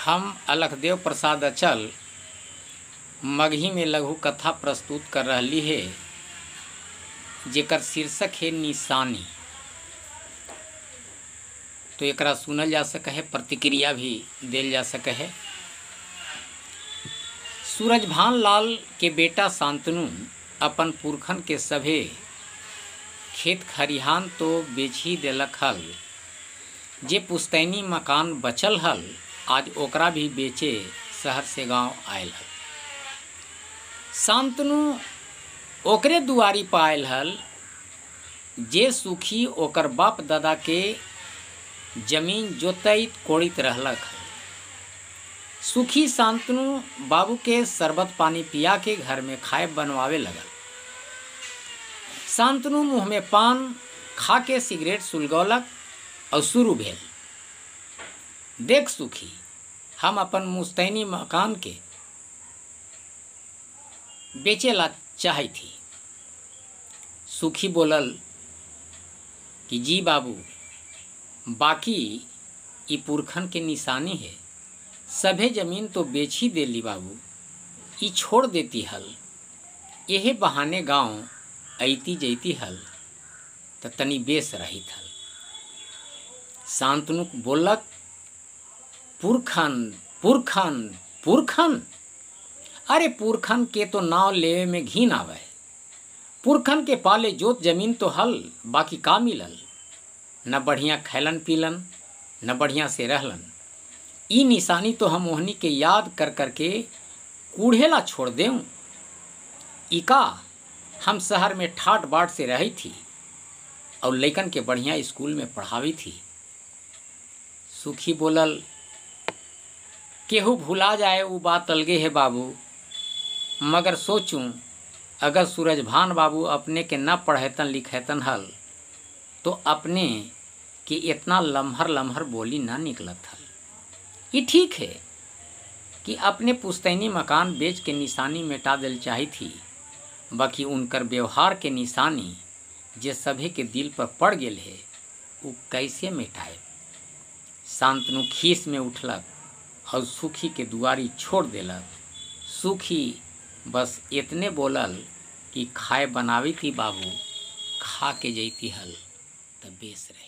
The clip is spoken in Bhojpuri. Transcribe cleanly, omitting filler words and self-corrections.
हम अलखदेव प्रसाद अचल मगही में लघु कथा प्रस्तुत कर रही है, जेकर शीर्षक है निशानी। तो एकरा सुनल जा सके है, प्रतिक्रिया भी दिल जा सके है। सूरजभान लाल के बेटा शांतनु अपन पुरखन के सभे खेत खरिहान तो बेच ही देलक हल। जे पुस्तैनी मकान बचल हल, आज ओकरा भी बेचे शहर से गांव आयल हल। शांतनु ओकरे दुआरी पायल हल जे सुखी ओकर बाप दादा के जमीन जोतैत कोड़ित रहलक हल। सुखी शांतनु बाबू के शरबत पानी पिया के घर में खाए बनवावे लगल। शांतनु मुँह में पान खा के सिगरेट सुलगौलक और शुरू भेल, देख सुखी, हम अपन मुस्तैनी मकान के बेचेला चाही थी। सुखी बोलल कि जी बाबू, बाकी ई पुरखन के निशानी है, सभे जमीन तो बेच ही देली बाबू, ई छोड़ देती हल, यही बहाने गांव ऐती जैती हल त तनी बेस रही हल। शांतनु बोलक, पुरखन पुरखन पुरखन, अरे पुरखन के तो नाव लेवे में घिन आवे। पुरखन के पाले जोत जमीन तो हल, बाकी का मिलल? न बढ़िया खैलन पीलन, न बढ़िया से रहलन। ई निशानी तो हम ओहनी के याद कर करके कूढ़ेला छोड़ देऊं। इका हम शहर में ठाट बाट से रही थी और लइकन के बढ़िया स्कूल में पढ़ावी थी। सुखी बोलल, केहू भुला जाए वो बात अलगे है बाबू, मगर सोचूं अगर सूरजभान बाबू अपने के न पढ़ेतन लिखेतन हल तो अपने कि इतना लम्हर लम्हर बोली ना निकलत हल। ये ठीक है कि अपने पुस्तैनी मकान बेच के निशानी मिटा दिल चाही थी, बाकी उनकर व्यवहार के निशानी जे सभी के दिल पर पड़ गेल है, वो कैसे मिटाए। शांतनु खीस में उठलक और सुखी के दुआरी छोड़ देलक। सुखी बस इतने बोलल कि खाए बनावी थी बाबू, खा के जैती हल तब बेस रही।